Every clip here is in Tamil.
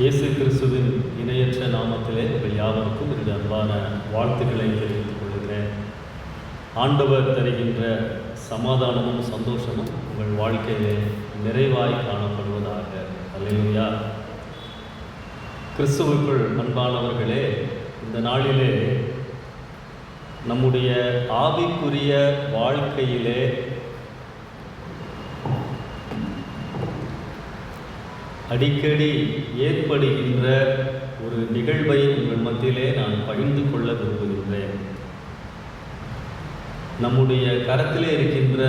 இயேசு கிறிஸ்துவின் இணையற்ற நாமத்திலே உங்கள் யாவருக்கும் என்னுடைய அன்பான வாழ்த்துக்களை தெரிவித்துக் கொள்கிறேன். ஆண்டவர் தருகின்ற சமாதானமும் சந்தோஷமும் உங்கள் வாழ்க்கையிலே நிறைவாய் காணப்படுவதாக. அல்லேலூயா. கிறிஸ்துவுக்குள் அன்பானவர்களே, இந்த நாளிலே நம்முடைய ஆவிக்குரிய வாழ்க்கையிலே அடிக்கடி ஏற்படுகின்ற ஒரு நிகழ்வை உங்கள் மத்தியிலே நான் பகிர்ந்து கொள்ள விரும்புகின்றேன். நம்முடைய கரத்திலே இருக்கின்ற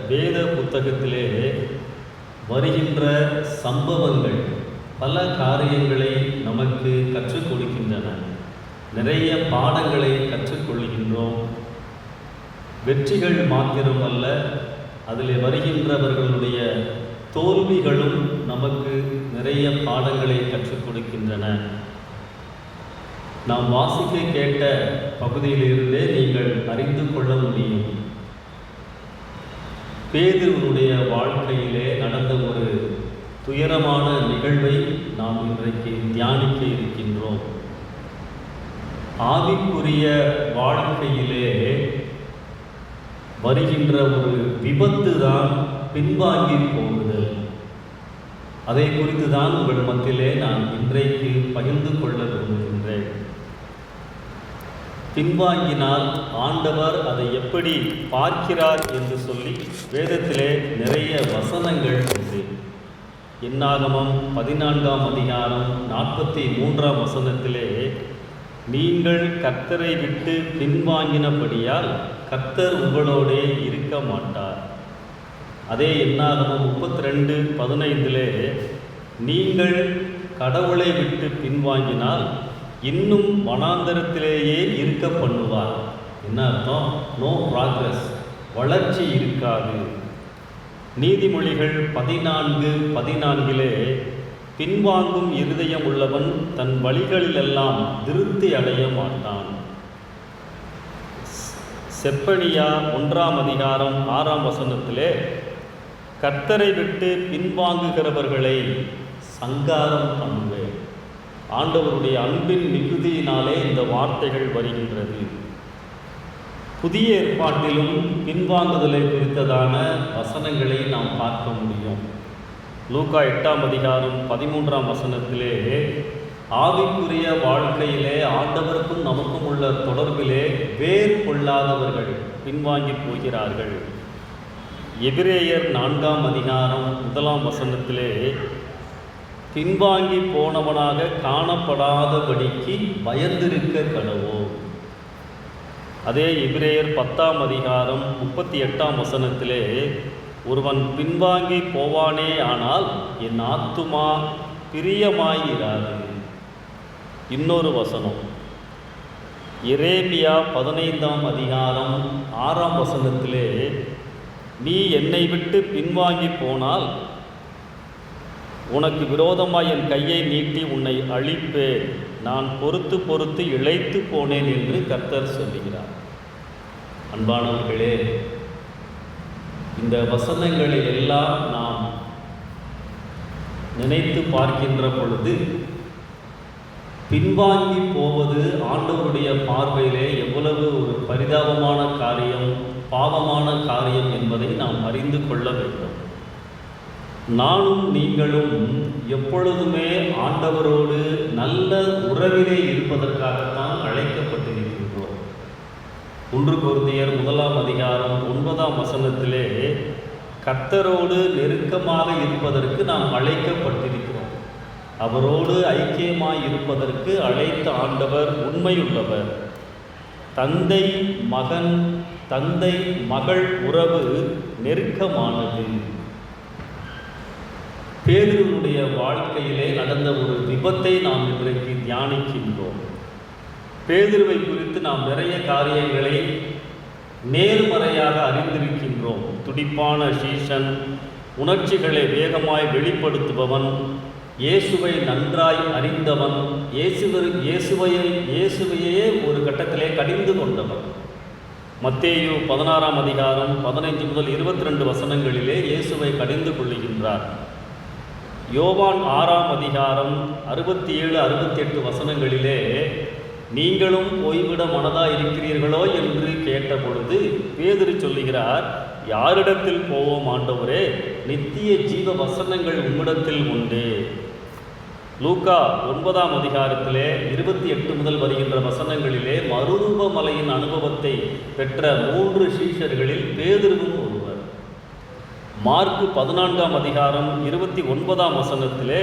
வேத புத்தகத்திலே வருகின்ற சம்பவங்கள் பல காரியங்களை நமக்கு கற்றுக் கொடுக்கின்றன. நிறைய பாடங்களை கற்றுக்கொள்கின்றோம். வெற்றிகள் மாத்திரமல்ல, அதில் வருகின்றவர்களுடைய தோல்விகளும் நமக்கு நிறைய பாடங்களை கற்றுக் கொடுக்கின்றன. நாம் வாசிக்க கேட்ட பகுதியிலிருந்தே நீங்கள் அறிந்து கொள்ள முடியும். பேதுருவுடைய வாழ்க்கையிலே நடந்த ஒரு துயரமான நிகழ்வை நாம் இன்றைக்கு தியானிக்க இருக்கின்றோம். ஆவிக்குரிய வாழ்க்கையிலே வருகின்ற ஒரு விபத்து தான் பின்வாங்கி போகுதல். அதை குறித்து தான் உங்கள் மத்தியிலே நான் இன்றைக்கு பகிர்ந்து கொள்ள விரும்புகின்றேன். பின்வாங்கினால் ஆண்டவர் அதை எப்படி பார்க்கிறார் என்று சொல்லி வேதத்திலே நிறைய வசனங்கள் உண்டு. என்னாகமம் 14ஆம் அதிகாரம் 43ஆம் வசனத்திலே, நீங்கள் கர்த்தரை விட்டு பின்வாங்கினபடியால் கர்த்தர் உங்களோடே இருக்க மாட்டார். அதே என்னாகமம் 32:15, நீங்கள் கடவுளை விட்டு பின்வாங்கினால் இன்னும் வனாந்தரத்திலேயே இருக்க பண்ணுவார். என்ன அர்த்தம்? நோ ப்ராக்ரஸ், வளர்ச்சி இருக்காது. நீதிமொழிகள் 14:14, பின்வாங்கும் இருதயம் உள்ளவன் தன் வழிகளிலெல்லாம் திருப்தி அடைய மாட்டான். செப்பனியா 1ஆம் அதிகாரம் 6ஆம் வசனத்திலே, கர்த்தரை விட்டு பின்வாங்குகிறவர்களை சங்காரம் பண்ணுவேன். ஆண்டவருடைய அன்பின் மிகுதியினாலே இந்த வார்த்தைகள் வருகின்றது. புதிய ஏற்பாட்டிலும் பின்வாங்குதலை குறித்ததான வசனங்களை நாம் பார்க்க முடியும். லூக்கா 8ஆம் அதிகாரம் 13ஆம் வசனத்திலே, ஆவிக்குரிய வாழ்க்கையிலே ஆண்டவருக்கும் நமக்கும் உள்ள தொடர்பிலே வேர் கொள்ளாதவர்கள் பின்வாங்கி போகிறார்கள். எபிரேயர் 4ஆம் அதிகாரம் 1ஆம் வசனத்திலே, பின்வாங்கி போனவனாக காணப்படாதபடிக்கு பயந்திருக்க கடவோம். அதே எபிரேயர் 10ஆம் அதிகாரம் 38ஆம் வசனத்திலே, ஒருவன் பின்வாங்கி போவானே ஆனால் என் ஆத்துமா பிரியமாயிராது. இன்னொரு வசனம் எரேமியா 15ஆம் அதிகாரம் 6ஆம் வசனத்திலே, நீ என்னை விட்டு பின்வாங்கி போனால் உனக்கு விரோதமாய் என் கையை நீட்டி உன்னை அழிப்பேன், நான் பொறுத்து பொறுத்து இளைத்து போனேன் என்று கர்த்தர் சொல்லுகிறார். அன்பானவர்களே, இந்த வசனங்களை எல்லாம் நாம் நினைத்து பார்க்கின்ற பொழுது பின்வாங்கி போவது ஆண்டவருடைய பார்வையிலே எவ்வளவு ஒரு பரிதாபமான காரியம், பாவமான காரியம் என்பதை நாம் அறிந்து கொள்ள வேண்டும். நானும் நீங்களும் எப்பொழுதுமே ஆண்டவரோடு நல்ல உறவிலே இருப்பதற்காகத்தான் அழைக்கப்பட்டிருக்கின்றோம். 1 கொரிந்தியர் 1ஆம் அதிகாரம் 9ஆம் வசனத்திலே, கர்த்தரோடு நெருக்கமாக இருப்பதற்கு நாம் அழைக்கப்பட்டிருக்கிறோம். அவரோடு ஐக்கியமாய் இருப்பதற்கு அழைத்த ஆண்டவர் உண்மையுள்ளவர். தந்தை மகன், தந்தை மகள் உறவு நெருக்கமானது. பேதுருவுடைய வாழ்க்கையிலே நடந்த ஒரு விபத்தை நாம் இன்றைக்கு தியானிக்கின்றோம். பேதுருவை குறித்து நாம் நிறைய காரியங்களை நேர்மறையாக அறிந்திருக்கின்றோம். துடிப்பான சீசன், உணர்ச்சிகளை வேகமாய் வெளிப்படுத்துபவன், இயேசுவை நன்றாய் அறிந்தவன், இயேசுவையே ஒரு கட்டத்திலே கடிந்து கொண்டவன். மத்தேயு 16ஆம் அதிகாரம் 15 முதல் 22 வசனங்களிலே இயேசுவை கடிந்து கொள்ளுகின்றார். யோவான் 6ஆம் அதிகாரம் 67, 68 வசனங்களிலே நீங்களும் போய்விட மனதாக இருக்கிறீர்களோ என்று கேட்டபொழுது பேதுரு சொல்லுகிறார், யாரிடத்தில் போவோம் ஆண்டவரே? நித்திய ஜீவ வசனங்கள் உம்மிடத்தில் உண்டு. லூக்கா 9ஆம் அதிகாரத்திலே 28 முதல் வருகின்ற வசனங்களிலே மறுரூப மலையின் அனுபவத்தை பெற்ற 3 சீஷர்களில் பேதுருவும் ஒருவர். மார்க்கு 14ஆம் அதிகாரம் 29ஆம் வசனத்திலே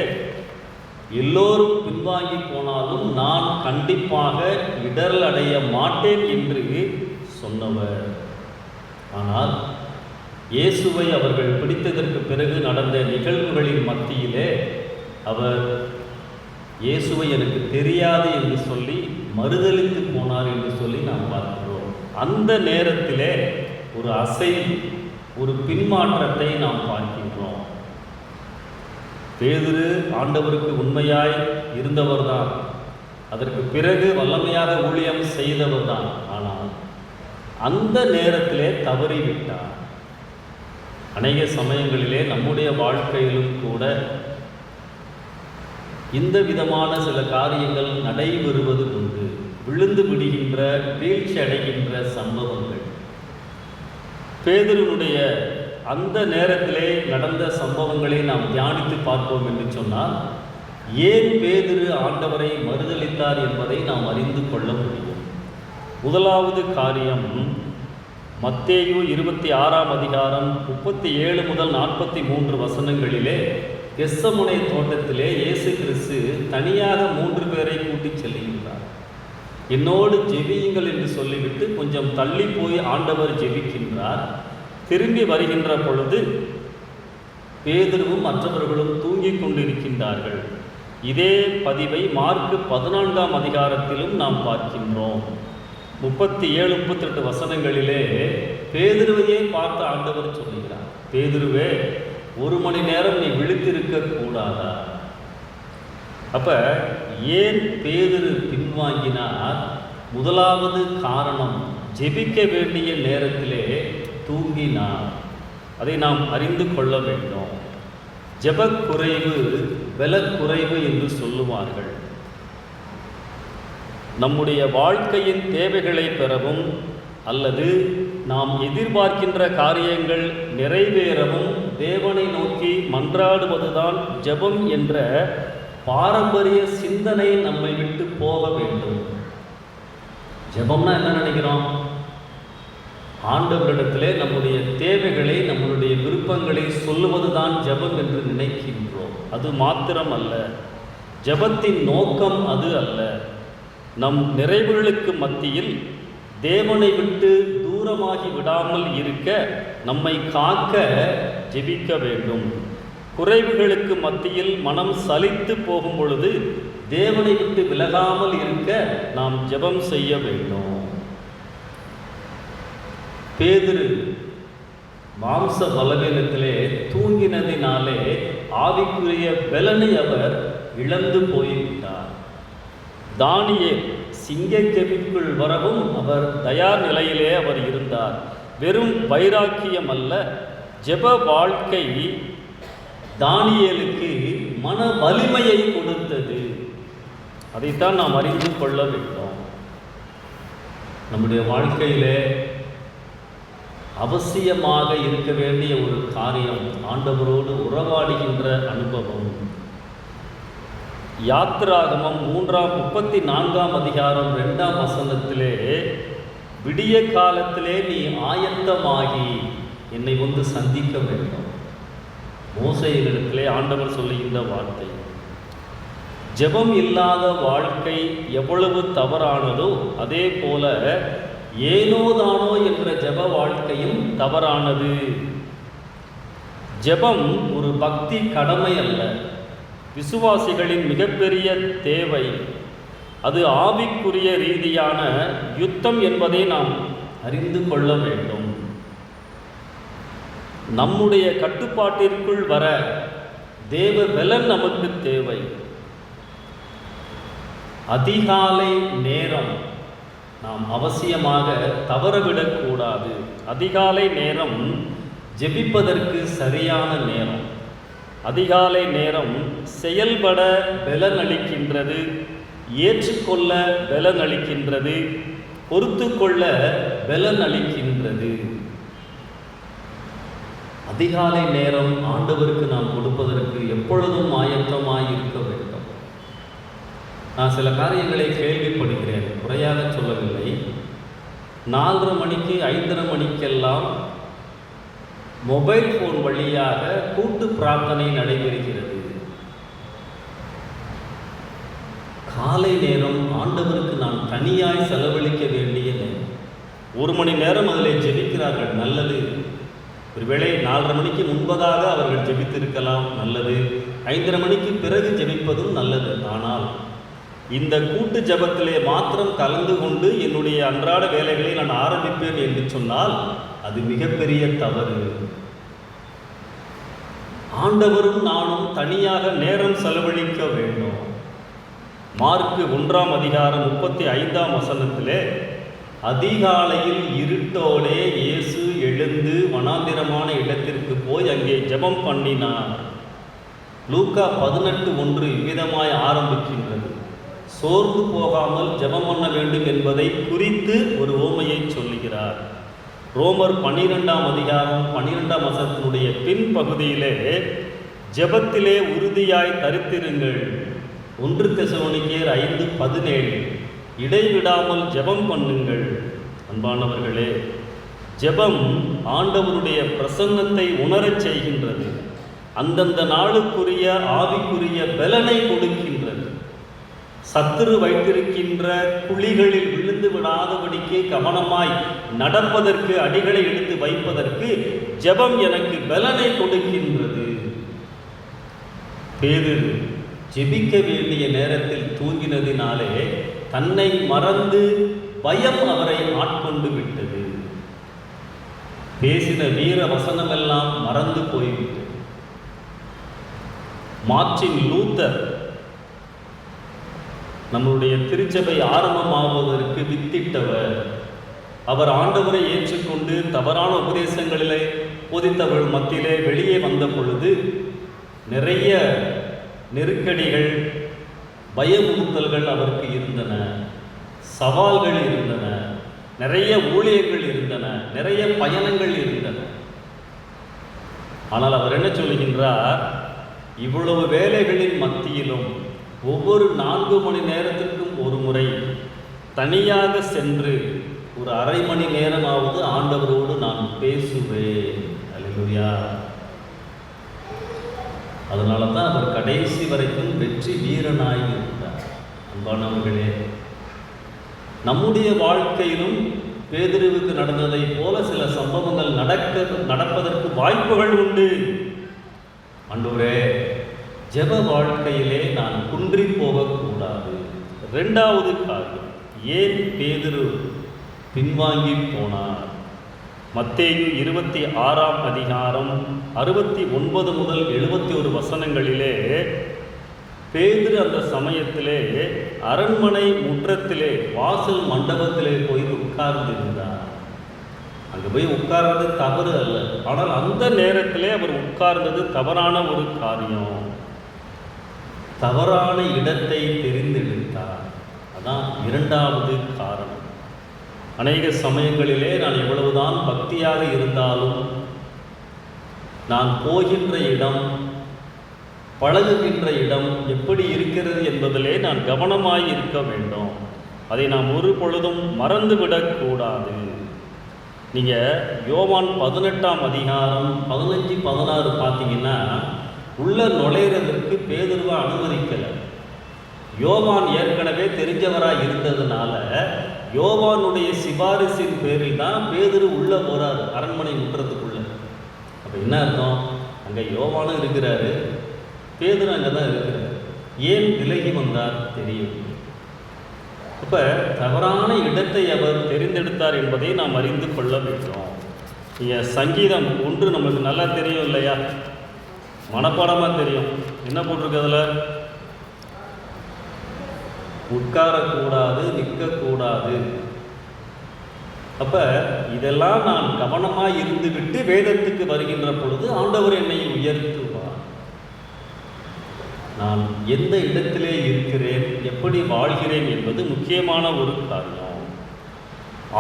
எல்லோரும் பின்வாங்கி போனாலும் நான் கண்டிப்பாக இடரல் அடைய மாட்டேன் என்று சொன்னவர். ஆனால் இயேசுவை அவர்கள் பிடித்ததற்கு பிறகு நடந்த நிகழ்வுகளின் மத்தியிலே அவர் இயேசுவை எனக்கு தெரியாது என்று சொல்லி மறுதலித்து போனார் என்று சொல்லி நாம் பார்க்கிறோம். அந்த நேரத்திலே ஒரு அசைவு, ஒரு பின்மாற்றத்தை நாம் பார்க்கின்றோம். பேதுரு ஆண்டவருக்கு உண்மையாய் இருந்தவர்தான், அதற்கு பிறகு வல்லமையாக ஊழியம் செய்தவர்தான். ஆனால் அந்த நேரத்திலே தவறிவிட்டார். அநேக சமயங்களிலே நம்முடைய வாழ்க்கையிலும் கூட இந்த விதமான சில காரியங்கள் நடைபெறுவது உண்டு. விழுந்து விடுகின்ற, வீழ்ச்சி அடைகின்ற சம்பவங்கள். பேதுருனுடைய அந்த நேரத்திலே நடந்த சம்பவங்களை நாம் தியானித்து பார்ப்போம் என்று சொன்னால், ஏன் பேதுரு ஆண்டவரை மறுதலித்தார் என்பதை நாம் அறிந்து கொள்ள முடியும். முதலாவது காரியம், மத்தேயு 26ஆம் அதிகாரம் 37 முதல் 43 வசனங்களிலே கெத்செமனே தோட்டத்திலே இயேசு கிறிஸ்து தனியாக 3 பேரை கூட்டிச் செல்கின்றார். என்னோடு ஜெபியுங்கள் என்று சொல்லிவிட்டு கொஞ்சம் தள்ளி போய் ஆண்டவர் ஜெபிக்கின்றார். திரும்பி வருகின்ற பொழுது பேதுருவும் மற்றவர்களும் தூங்கிக் கொண்டிருக்கின்றார்கள். இதே பதிவை மார்க்கு 14ஆம் அதிகாரத்திலும் நாம் பார்க்கின்றோம். 37, 38 வசனங்களிலே பேதுருவையே பார்த்து ஆண்டவர் சொல்லுகிறார், பேதுருவே, 1 மணி நேரம் நீ விழித்திருக்க கூடாதா? அப்ப ஏன் பேதுரு பின்வாங்கினார்? முதலாவது காரணம், ஜெபிக்க வேண்டிய நேரத்திலே தூங்கினார். அதை நாம் அறிந்து கொள்ள வேண்டும். ஜெபக்குறைவு பலக்குறைவு என்று சொல்லுவார்கள். நம்முடைய வாழ்க்கையின் தேவைகளை பெறவும் அல்லது நாம் எதிர்பார்க்கின்ற காரியங்கள் நிறைவேறவும் தேவனை நோக்கி மன்றாடுவதுதான் ஜெபம் என்ற பாரம்பரிய சிந்தனை நம்மை விட்டு போக வேண்டும். ஜெபம்னா என்ன நினைக்கிறோம்? ஆண்டவரிடத்திலே நம்முடைய தேவைகளை, நம்முடைய விருப்பங்களை சொல்லுவதுதான் ஜெபம் என்று நினைக்கின்றோம். அது மாத்திரம் அல்ல, ஜெபத்தின் நோக்கம் அது அல்ல. நம் நிறைவுகளுக்கு மத்தியில் தேவனை விட்டு தூரமாகி விடாமல் இருக்க, நம்மை காக்க ஜெபிக்க வேண்டும். குறைவுகளுக்கு மத்தியில் மனம் சலித்து போகும் பொழுது தேவனை விட்டு விலகாமல் இருக்க நாம் ஜெபம் செய்ய வேண்டும். பேதுரு மாம்ச பலவீனத்திலே தூங்கினதினாலே ஆவிக்குரிய பலனை அவர் இழந்து போய்விட்டார். தானியேல் சிங்கக்கெபிக்குள் வரவும் அவர் தயார் நிலையிலே அவர் இருந்தார். வெறும் வைராக்கியம் அல்ல, ஜெப வாழ்க்கை தானியேலுக்கு மன வலிமையை கொடுத்தது. அதைத்தான் நாம் அறிந்து கொள்ள வேண்டும். நம்முடைய வாழ்க்கையிலே அவசியமாக இருக்க வேண்டிய ஒரு காரியம் ஆண்டவரோடு உறவாடுகின்ற அனுபவம். யாத்திராகமம் 34ஆம் அதிகாரம் 2ஆம் வசனத்திலே, விடிய காலத்திலே நீ ஆயத்தமாகி என்னை வந்து சந்திக்க வேண்டும். மோசேயினிடத்திலே ஆண்டவர் சொல்லுகின்ற வார்த்தை. ஜெபம் இல்லாத வாழ்க்கை எவ்வளவு தவறானதோ அதே போல ஏனோதானோ என்ற ஜெப வாழ்க்கையும் தவறானது. ஜெபம் ஒரு பக்தி கடமை அல்ல, விசுவாசிகளின் மிகப்பெரிய தேவை. அது ஆவிக்குரிய ரீதியான யுத்தம் என்பதை நாம் அறிந்து கொள்ள வேண்டும். நம்முடைய கட்டுப்பாட்டிற்குள் வர தேவ பலன் நமக்கு தேவை. அதிகாலை நேரம் நாம் அவசியமாக தவறவிடக்கூடாது. அதிகாலை நேரம் ஜெபிப்பதற்கு சரியான நேரம். அதிகாலை நேரம் செயல்பட பலன் அளிக்கின்றது, ஏற்றுக்கொள்ள பலன் அளிக்கின்றது, பொறுத்து கொள்ள பலன் அளிக்கின்றது. அதிகாலை நேரம் ஆண்டவருக்கு நாம் கொடுப்பதற்கு எப்பொழுதும் ஆயத்தமாய் இருக்க வேண்டும். நான் சில காரியங்களை கேள்விப்படுகிறேன், குறையாக சொல்லவில்லை. 4:30 மணிக்கு 5:30 மணிக்கெல்லாம் மொபைல் ஃபோன் வழியாக கூட்டு பிரார்த்தனை நடைபெறுகிறது. காலை நேரம் ஆண்டவருக்கு நான் தனியாய் செலவழிக்க வேண்டிய நேரம். 1 மணி நேரம் அதில் ஜெபிக்கிறார்கள், நல்லது. ஒருவேளை 4:30 மணிக்கு முன்பதாக அவர்கள் ஜெபித்திருக்கலாம், நல்லது. 5:30 மணிக்கு பிறகு ஜெபிப்பதும் நல்லது. ஆனால் இந்த கூட்டு ஜெபத்திலே மாத்திரம் கலந்து கொண்டு என்னுடைய அன்றாட வேலைகளை நான் ஆரம்பிப்பேன் என்று சொன்னால் அது மிகப்பெரிய தவறு. ஆண்டவரும் நானும் தனியாக நேரம் செலவழிக்க வேண்டும். மார்க்கு 1:35 அதிகாலையில் இருட்டோடே இயேசு எழுந்து வனாந்திரமான இடத்திற்கு போய் அங்கே ஜெபம் பண்ணினார். லூக்கா 18:1 இவ்விதமாய் ஆரம்பிக்கின்றது. சோர்ந்து போகாமல் ஜெபம் பண்ண வேண்டும் என்பதை குறித்து ஒரு உவமையை சொல்லுகிறார். ரோமர் 12:12 பின்பகுதியிலே ஜெபத்திலே உறுதியாய் தரித்திருங்கள். 1 தெசலோனிக்கேயர் 5:17 இடைவிடாமல் ஜெபம் பண்ணுங்கள். அன்பானவர்களே, ஜெபம் ஆண்டவருடைய பிரசன்னத்தை உணரச் செய்கின்றது. அந்தந்த நாளுக்குரிய ஆவிக்குரிய பலனை கொடுக்கின்றது. சத்துரு வைத்திருக்கின்ற குழிகளில் விழுந்து விடாதபடிக்கு கவனமாய் நடப்பதற்கு, அடிகளை எடுத்து வைப்பதற்கு ஜெபம் எனக்கு பலனை கொடுக்கின்றது. பேதுரு ஜெபிக்க வேண்டிய நேரத்தில் தூங்கினதினாலே தன்னை மறந்து பயம் அவரை ஆட்கொண்டு விட்டது. பேசின வீர வசனமெல்லாம் மறந்து போய்விட்டது. மார்ட்டின் லூத்தர் நம்முடைய திருச்சபை ஆரம்பமாவதற்கு வித்திட்டவர். அவர் ஆண்டவரை ஏற்றுக்கொண்டு தவறான உபதேசங்களிலே போதித்தவர்கள் மத்தியிலே வெளியே வந்த பொழுது நிறைய நெருக்கடிகள், பயமுறுத்தல்கள் அவருக்கு இருந்தன, சவால்கள் இருந்தன, நிறைய ஊழியர்கள் இருந்தன, நிறைய பயணங்கள் இருந்தன. ஆனால் அவர் என்ன சொல்லுகின்றார்? இவ்வளவு வேலைகளின் மத்தியிலும் ஒவ்வொரு 4 மணி நேரத்திற்கும் ஒரு முறை தனியாக சென்று ஒரு அரை மணி நேரமாவது ஆண்டவரோடு நான் பேசுவேன். அல்லேலூயா. அதனால தான் அவர் கடைசி வரைக்கும் வெற்றி வீரனாய் இருந்தார். அன்பானவர்களே, நம்முடைய வாழ்க்கையிலும் பேதுருவுக்கு நடந்ததை போல சில சம்பவங்கள் நடப்பதற்கு வாய்ப்புகள் உண்டு. ஆண்டவரே, ஜெப வாழ்க்கையிலே நான் குன்றி போகக்கூடாது. 2வது காரியம், ஏன் பேதுரு பின்வாங்கி போனார்? மத்தேயு 26:69-71 பேதுரு அந்த சமயத்திலே அரண்மனை முற்றத்திலே வாசல் மண்டபத்திலே போய் உட்கார்ந்திருந்தார். அங்கே போய் உட்கார்ந்தது தவறு அல்ல, ஆனால் அந்த நேரத்திலே அவர் உட்கார்ந்தது தவறான ஒரு காரியம். தவறான இடத்தை தெரிந்தெடுத்தார். அதான் 2வது காரணம். அநேக சமயங்களிலே நான் எவ்வளவுதான் பக்தியாக இருந்தாலும் நான் போகின்ற இடம், பழகுகின்ற இடம் எப்படி இருக்கிறது என்பதிலே நான் கவனமாய் இருக்க வேண்டும். அதை நாம் ஒரு பொழுதும் மறந்துவிடக்கூடாது. நீங்கள் யோவான் 18:15-16 பார்த்தீங்கன்னா உள்ள நுழையிறதற்கு பேதுருவை அனுமதிக்கலை. யோவான் ஏற்கனவே தெரிஞ்சவராக இருந்ததுனால யோவானுடைய சிபாரிசின் பேரில் தான் பேதுரு உள்ளே போகிறார், அரண்மனை முற்றத்துக்குள்ள. அப்போ என்ன அர்த்தம்? அங்கே யோவானும் இருக்கிறாரு, பேதுரு அங்கே தான் இருக்கிறார். ஏன் விலகி வந்தார் தெரியும். அப்போ தவறான இடத்தை அவர் தெரிந்தெடுத்தார் என்பதை நாம் அறிந்து கொள்ள வேண்டும். நீங்கள் சங்கீதம் 1 நமக்கு நல்லா தெரியும் இல்லையா? மனப்பாடமாக தெரியும். என்ன போட்டிருக்கு அதில்? உட்காரக்கூடாது, நிற்கக்கூடாது. அப்போ இதெல்லாம் நான் கவனமாக இருந்துவிட்டு வேதத்துக்கு வருகின்ற பொழுது ஆண்டவர் என்னை உயர்த்துவார். நான் எந்த இடத்திலே இருக்கிறேன், எப்படி வாழ்கிறேன் என்பது முக்கியமான ஒரு காரியம்.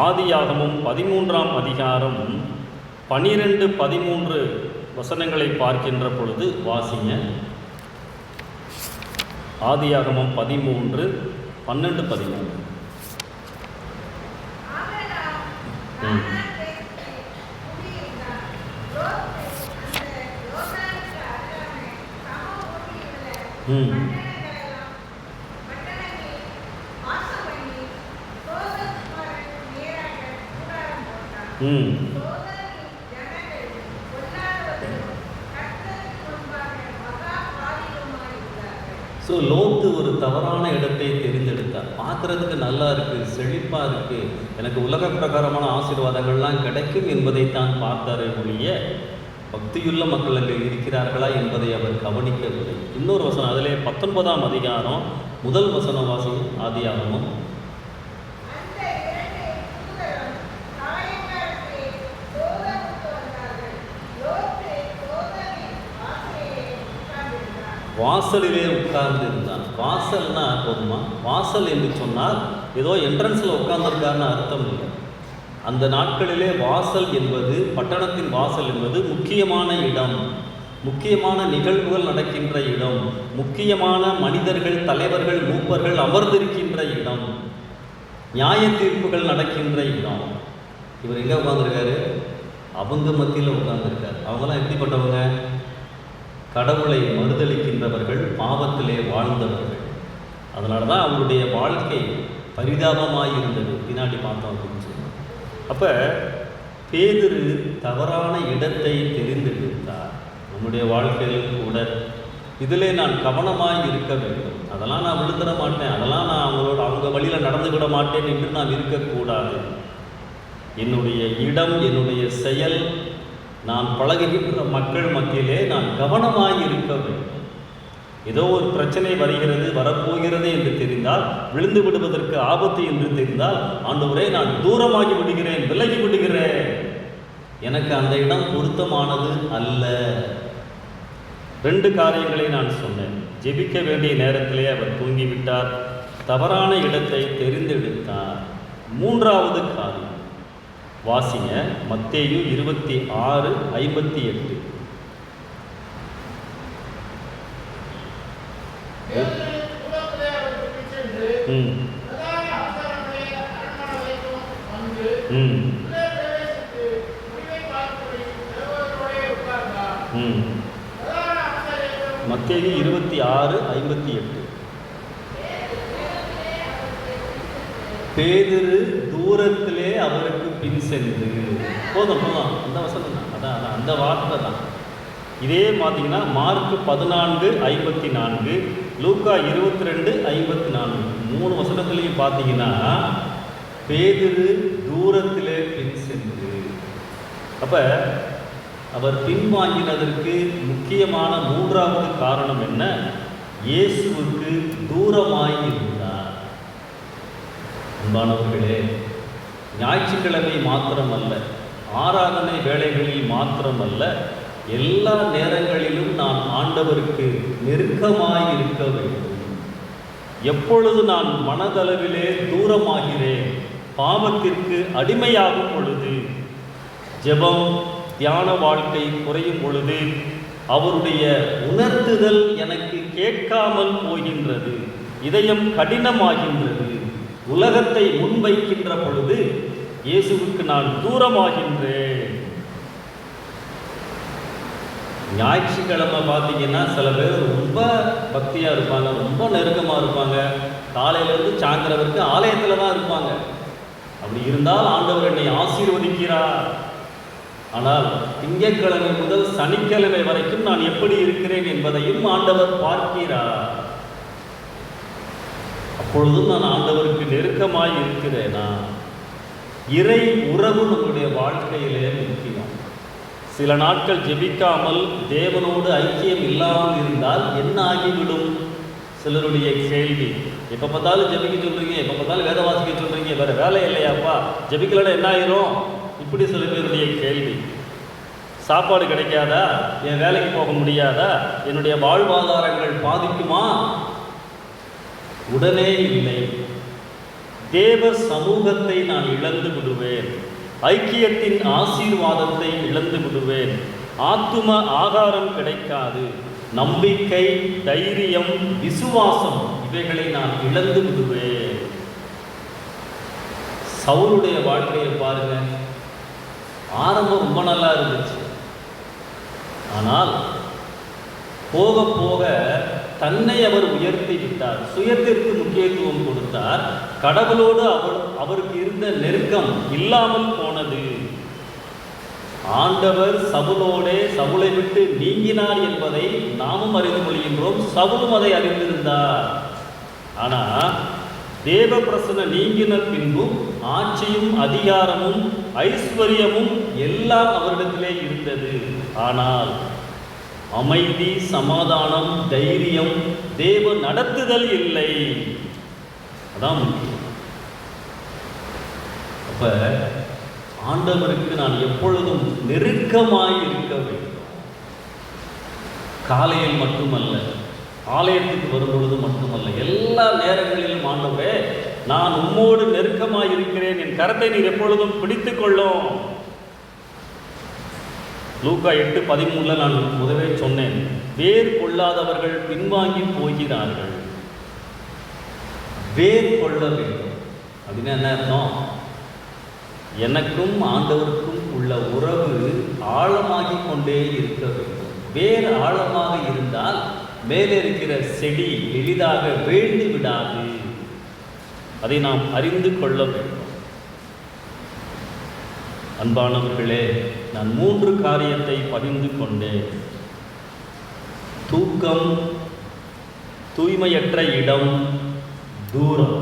ஆதியாகமம் 13ஆம் அதிகாரம் 12, 13 வசனங்களை பார்க்கின்ற பொழுது வாசிங்க. ஆதியாகமம் 13, 12, 13. ஸோ லோத்து ஒரு தவறான இடத்தை தெரிந்தெடுத்தார். பார்க்குறதுக்கு நல்லா இருக்குது, செழிப்பாக இருக்குது, எனக்கு உலக பிரகாரமான ஆசீர்வாதங்கள்லாம் கிடைக்கும் என்பதைத்தான் பார்த்தாரே ஒழிய பக்தியுள்ள மக்கள் அங்கே இருக்கிறார்களா என்பதை அவர் கவனிக்கவில்லை. இன்னொரு வசனம், அதிலே 19ஆம் அதிகாரம் 1 வசனம் வாசிக்கும். ஆதியாகமம். வாசலிலே உட்கார்ந்து இருந்தான். வாசல்னா போதுமா? வாசல் என்று சொன்னால் ஏதோ என்ட்ரன்ஸில் உட்கார்ந்துருக்காருன்னு அர்த்தம் இல்லை. அந்த நாட்களிலே வாசல் என்பது, பட்டணத்தின் வாசல் என்பது முக்கியமான இடம், முக்கியமான நிகழ்வுகள் நடக்கின்ற இடம், முக்கியமான மனிதர்கள், தலைவர்கள், மூப்பர்கள் அமர்ந்திருக்கின்ற இடம், நியாய தீர்ப்புகள் நடக்கின்ற இடம். இவர் எங்கே உட்கார்ந்துருக்காரு? அவங்க மத்தியில் உட்கார்ந்துருக்காரு. அவங்களாம் எப்படிப்பட்டவங்க? கடவுளை மறுதளிக்கின்றவர்கள், பாவத்திலே வாழ்ந்தவர்கள். அதனால தான் அவருடைய வாழ்க்கை பரிதாபமாக இருந்தது. பின்னாடி பார்த்தோம் அப்படின்னு சொன்னார். அப்போ பேதுரு தவறான இடத்தை தெரிந்தெடுத்தார். நம்முடைய வாழ்க்கையில் கூட இதிலே நான் கவனமாக இருக்க வேண்டும். அதெல்லாம் நான் விழுந்துட மாட்டேன், அதெல்லாம் நான் அவங்க வழியில் நடந்துவிட மாட்டேன் என்று நாம் இருக்கக்கூடாது. என்னுடைய இடம், என்னுடைய செயல், நான் பழகுகின்ற மக்கள் மத்தியிலே நான் கவனமாக இருக்க வேண்டும். ஏதோ ஒரு பிரச்சனை வருகிறது, வரப்போகிறது என்று தெரிந்தால், விழுந்து விடுவதற்கு ஆபத்து என்று தெரிந்தால், ஆண்டவரே நான் தூரமாகி விடுகிறேன், விலகி விடுகிறேன், எனக்கு அந்த இடம் பொருத்தமானது அல்ல. 2 காரியங்களை நான் சொன்னேன். ஜெபிக்க வேண்டிய நேரத்திலே அவர் தூங்கிவிட்டார், தவறான இடத்தை தெரிந்தெடுத்தார். 3வது காரியம் வாசிங்க, மத்தேயு 26:58. மத்தேயு 26:58. பேதுரு தூரத்திலே அவருக்கு பின் சென்று, போதும் அந்த வசனம் தான், அதான் அந்த வார்த்தை தான். இதே பார்த்தீங்கன்னா மார்க் 14:54, லூக்கா 22:54, 3 வசனத்துலேயும் பார்த்தீங்கன்னா பேதுரு தூரத்திலே பின் சென்று. அப்போ அவர் பின்வாங்கினதற்கு முக்கியமான 3வது காரணம் என்ன? இயேசுவுக்கு தூரமாய் இருந்தார். அன்பானவர்களே, ஞாயிற்றுக்கிழமை மாத்திரமல்ல, ஆராதனை வேளைகளில் மாத்திரமல்ல, எல்லா நேரங்களிலும் நான் ஆண்டவருக்கு நெருக்கமாய் இருக்க வேண்டும். எப்பொழுது நான் மனதளவிலே தூரமாகிறேன், பாவத்திற்கு அடிமையாகும் பொழுது, ஜெபம் தியான வாழ்க்கை குறையும் பொழுது, அவருடைய உணர்த்துதல் எனக்கு கேட்காமல் போகின்றது, இதயம் கடினமாகின்றது, உலகத்தை முன்வைக்கின்ற பொழுது இயேசுவுக்கு நான் தூரமாகின்றேன். ஞாயிற்றுக்கிழமை பார்த்தீங்கன்னா சில பேர் ரொம்ப பக்தியாக இருப்பாங்க, ரொம்ப நெருக்கமாக இருப்பாங்க, காலையிலேருந்து சாயந்தரம் வரைக்கும் ஆலயத்தில் தான் இருப்பாங்க. அப்படி இருந்தால் ஆண்டவர் என்னை ஆசீர்வதிக்கிறார். ஆனால் திங்கட்கிழமை முதல் சனிக்கிழமை வரைக்கும் நான் எப்படி இருக்கிறேன் என்பதையும் ஆண்டவர் பார்க்கிறார். அப்பொழுதும் நான் ஆண்டவருக்கு நெருக்கமாய் இருக்கிறேனா? இறை உறவு நம்முடைய வாழ்க்கையிலே முக்கியம். சில நாட்கள் ஜெபிக்காமல் தேவனோடு ஐக்கியம் இல்லாமல் இருந்தால் என்ன ஆகிவிடும்? சிலருடைய கேள்வி, எப்போ பார்த்தாலும் ஜெபிக்க சொல்கிறீங்க, எப்போ பார்த்தாலும் வேத வாசிக்க சொல்கிறீங்க, வேறு வேலை இல்லையாப்பா, ஜெபிக்கலன்னா என்ன ஆயிரும்? இப்படி சில பேருடைய கேள்வி. சாப்பாடு கிடைக்காதா? என் வேலைக்கு போக முடியாதா? என்னுடைய வாழ்வாதாரங்கள் பாதிக்குமா? உடனே இல்லை. தேவ சமூகத்தை நான் இழந்து விடுவேன், ஐக்கியத்தின் ஆசீர்வாதத்தை இழந்து விடுவேன், ஆத்தும ஆகாரம் கிடைக்காது, நம்பிக்கை, தைரியம், விசுவாசம் இவைகளை நான் இழந்து விடுவேன். சவுலுடைய வாழ்க்கையை பாருங்க. ஆரம்பம் ரொம்ப நல்லா இருந்துச்சு. ஆனால் போக போக தன்னை அவர் உயர்த்தி விட்டார், சுயத்திற்கு முக்கியத்துவம் கொடுத்தார். கடவுளோடு அவருக்கு இருந்த நெருக்கம் இல்லாமல் போனது. ஆண்டவர் சவுலை விட்டு நீங்கினார் என்பதை நாமும் அறிந்து கொள்கின்றோம். சவுலும் அதை அறிந்திருந்தார். ஆனால் தேவ பிரசன்னம் நீங்கின பின்பும் ஆட்சியும் அதிகாரமும் ஐஸ்வர்யமும் எல்லாம் அவரிடத்திலே இருந்தது. ஆனால் அமைதி, சமாதானம், தைரியம், தேவ நடத்துதல் இல்லை. அதான் முக்கியம். அப்ப ஆண்டவருக்கு நான் எப்பொழுதும் நெருக்கமாய் இருக்க வேண்டும். காலையில் மட்டுமல்ல, ஆலயத்துக்கு வரும்பொழுது மட்டுமல்ல, எல்லா நேரங்களிலும் ஆண்டவரே நான் உம்மோடு நெருக்கமாய் இருக்கிறேன், என் கரத்தை நீர் எப்பொழுதும் பிடித்துக் கொள்ளும். லூக்கா 8:13 நான் முதவே சொன்னேன், வேர் கொள்ளாதவர்கள் பின்வாங்கி போகிறார்கள். வேர் கொள்ள வேண்டும் அப்படின்னு என்ன அர்த்தம்? எனக்கும் ஆண்டவருக்கும் உள்ள உறவு ஆழமாகி கொண்டே இருக்க வேண்டும். வேர் ஆழமாக இருந்தால் மேலே இருக்கிற செடி எளிதாக வீழ்ந்து விடாது. அதை நாம் அறிந்து கொள்ள வேண்டும். அன்பானவர்களே, நான் 3 காரியத்தை பகிர்ந்து கொண்டேன். தூக்கம், தூய்மையற்ற இடம், தூரம்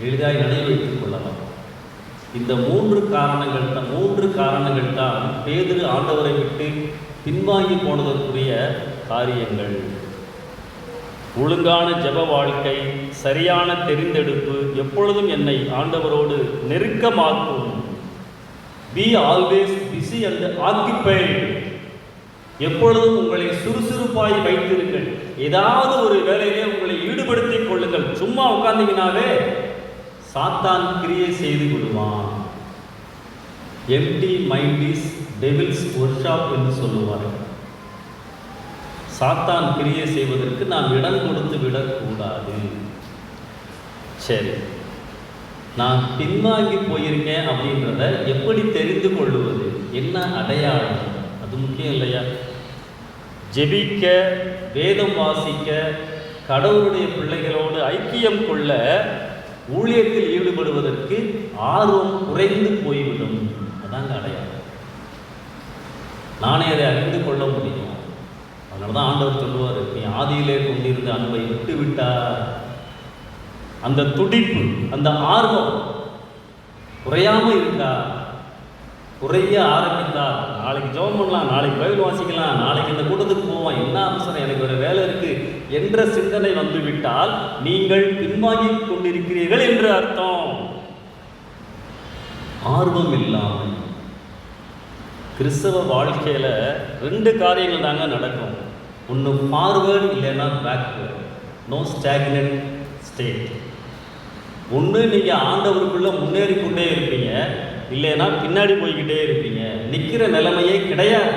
எளிதாய் நினைவு வைத்துக் கொள்ளலாம். இந்த 3 காரணங்கள் தான் பேதுரு ஆண்டவரை விட்டு பின்வாங்கி போனதற்குரிய காரியங்கள். ஒழுங்கான ஜெப வாழ்க்கை, சரியான தெரிந்தெடுப்பு எப்பொழுதும் என்னை ஆண்டவரோடு நெருக்கமாக்கும். Be always busy and occupied. எப்பொழுதும் உங்களை சுறுசுறுப்பாய் வைத்திருங்கள். ஏதாவது ஒரு வேலையிலே உங்களை ஈடுபடுத்திக் கொள்ளுங்கள். சும்மா உட்கார்ந்தீங்கனாவே சாத்தான் கிரியை செய்து விடுவான். Empty mind is devil's workshop என்று சொல்லுவார்கள். சாத்தான் கிரியை செய்வதற்கு நாம் இடம் கொடுத்து விடக்கூடாது. சரி, நான் பின்வாங்கி போயிருக்கேன் அப்படின்றத எப்படி தெரிந்து கொள்வது? என்ன அடையாளம்? அது முக்கியம் இல்லையா? ஜெபிக்க, வேதம் வாசிக்க, கடவுளுடைய பிள்ளைகளோடு ஐக்கியம் கொள்ள, ஊழியத்தில் ஈடுபடுவதற்கு ஆர்வம் குறைந்து போய்விடும். அதாங்க அடையாளம். நானே அதை அறிந்து கொள்ள முடியும். அதனால தான் ஆண்டவர் சொல்லுவார், நீ ஆதியிலே கொண்டிருந்த அன்பை விட்டு விட்டார். அந்த துடிப்பு, அந்த ஆர்வம் குறையாமல் இருக்கா? குறைய ஆரம்பித்தால் நாளைக்கு ஜெபம் பண்ணலாம், நாளைக்கு பைபிள் வாசிக்கலாம், நாளைக்கு இந்த கூட்டத்துக்கு போவோம், என்ன அவசரம், எனக்கு ஒரு வேலை இருக்கு என்ற சிந்தனை வந்துவிட்டால் நீங்கள் பின்வாங்கி கொண்டிருக்கிறீர்கள் என்று அர்த்தம். ஆர்வம் இல்லாமல் கிறிஸ்தவ வாழ்க்கையில் 2 காரியங்கள் தாங்க நடக்கும். ஒன்று ஃபார்வேர்டு, இல்லைன்னா பேக்வேர்டு. No stagnant state. ஒன்று நீங்கள் ஆண்டவருக்குள்ளே முன்னேறி கொண்டே இருப்பீங்க, இல்லைன்னா பின்னாடி போய்கிட்டே இருப்பீங்க. நிற்கிற நிலைமையே கிடையாது.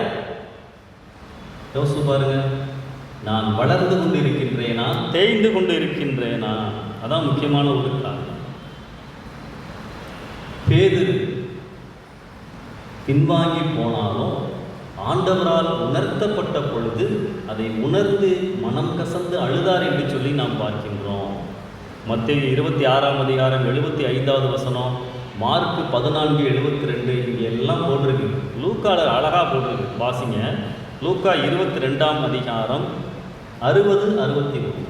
யோசிச்சு பாருங்க, நான் வளர்ந்து கொண்டு இருக்கின்றேனா, தேய்ந்து கொண்டு இருக்கின்றேனா? அதான் முக்கியமான ஒரு காரணம். பேதுரு பின்வாங்கி போனாலும் ஆண்டவரால் உணர்த்தப்பட்ட பொழுது அதை உணர்ந்து மனம் கசந்து அழுதார் என்று சொல்லி நாம் பார்க்கின்றோம். மத்தேயு 26ஆம் அதிகாரம் 75வது வசனம், மார்க்கு 14:72 இங்கே எல்லாம் போட்டிருக்கு. லூக்காவில் அழகாக போட்டிருக்கு, வாசிங்க. லூக்கா 22ஆம் அதிகாரம் 60-61.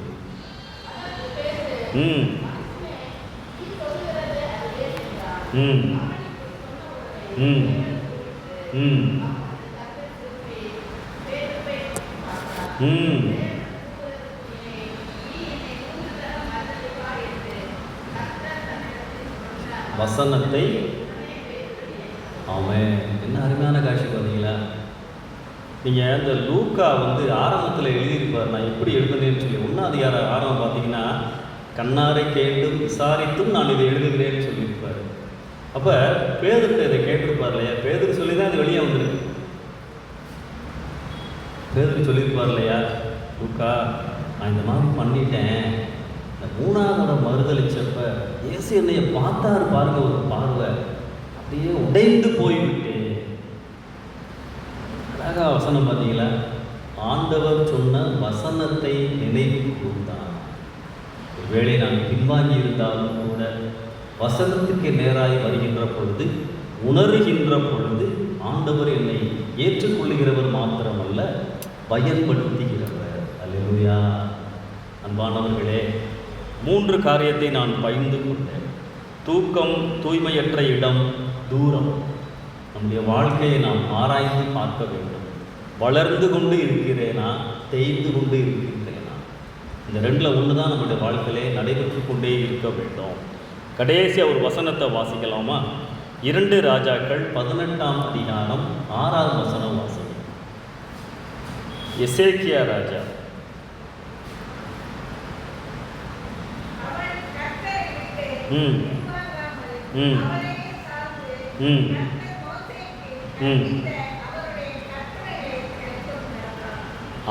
ம் ம் ம் ம் ம் வசனத்தை, ஆமென். என்ன அருமையான காட்சி பார்த்தீங்களா? நீங்கள் இந்த லூக்கா வந்து ஆரம்பத்தில் எழுதியிருப்பார், நான் எப்படி எழுதுனேன்னு சொல்லி. 1ஆம் அதிகாரம் ஆரம்பம் பார்த்தீங்கன்னா, கண்ணாரை கேட்டும் விசாரித்தும் நான் இதை எழுதுகிறேன்னு சொல்லியிருப்பார். அப்போ பேதுருக்கு இதை கேட்டிருப்பார் இல்லையா, பேதுருக்கு சொல்லி தான் அது வெளியே வந்திருக்கு. பேதுருக்கு சொல்லியிருப்பார் இல்லையா, லூக்கா நான் இந்த மாதிரி பண்ணிட்டேன், இந்த 3ஆவது தடவை மறுதளிச்சப்ப இயேசு என்னைய பார்த்தாரு பாருங்க, ஒரு பார்வை, அப்படியே உடைந்து போய்விட்டேன். அழகா வசனம் பார்த்தீங்களா, ஆண்டவர் சொன்ன வசனத்தை நினைவு கூர்ந்தான். ஒருவேளை நான் பின்வாங்கி இருந்தாலும் கூட வசனத்துக்கு நேராய் வருகின்ற பொழுது, உணர்கின்ற பொழுது, ஆண்டவர் என்னை ஏற்றுக்கொள்ளுகிறவர் மாத்திரமல்ல, பயன்படுத்துகிறவர். அல்லேலூயா. அன்பானவர்களே, 3 காரியத்தை நான் பகிர்ந்து கொண்டேன். தூக்கம், தூய்மையற்ற இடம், தூரம். நம்முடைய வாழ்க்கையை நாம் ஆராய்ந்து பார்க்க வேண்டும். வளர்ந்து கொண்டு இருக்கிறேனா, தேய்ந்து கொண்டு இருக்கின்றேனா? இந்த 2ல் 1 தான் நம்முடைய வாழ்க்கையிலே நடைபெற்று கொண்டே இருக்க வேண்டும். கடைசியாக ஒரு வசனத்தை வாசிக்கலாமா? 2 ராஜாக்கள் 18ஆம் அதிகாரம் 6வது வசனம் வாசிக்க. எசேக்கியா ராஜா. ம் ம் ம் ம்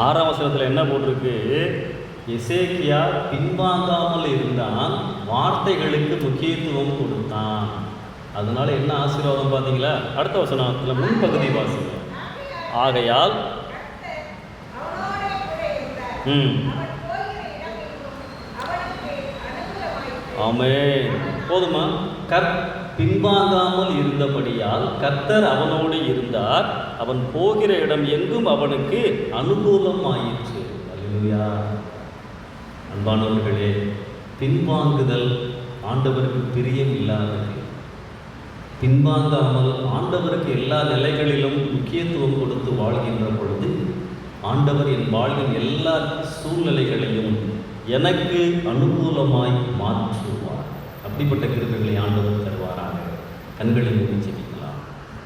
6ஆம் வசனத்தில் என்ன போட்டிருக்கு? எசேக்கியா பின்வாங்காமல் இருந்தான், வார்த்தைகளுக்கு முக்கியத்துவம் கொடுத்தான். அதனால என்ன ஆசீர்வாதம் பார்த்தீங்களா? அடுத்த வசனத்தில் முன்பகுதி வாசிங்க. ஆகையால் ஆமென். போதுமா? பின்வாங்காமல் இருந்தபடியால் கர்த்தர் அவனோடு இருந்தார், அவன் போகிற இடம் எங்கும் அவனுக்கு அனுகூலம் ஆயிற்று. அல்லேலூயா. அன்பானவர்களே, பின்வாங்குதல் ஆண்டவருக்கு பிரியம் இல்லாதது. பின்வாங்காமல் ஆண்டவருக்கு எல்லா நிலைகளிலும் முக்கியத்துவம் கொடுத்து வாழ்கின்ற பொழுது, ஆண்டவர் என் வாழ்வின் எல்லா சூழ்நிலைகளையும் எனக்கு அனுகூலமாய் மாற்றுவார். அப்படிப்பட்ட கிருபைகளை ஆண்டவர் தருவாராக. கண்களை மூடி ஜெபிப்போம்.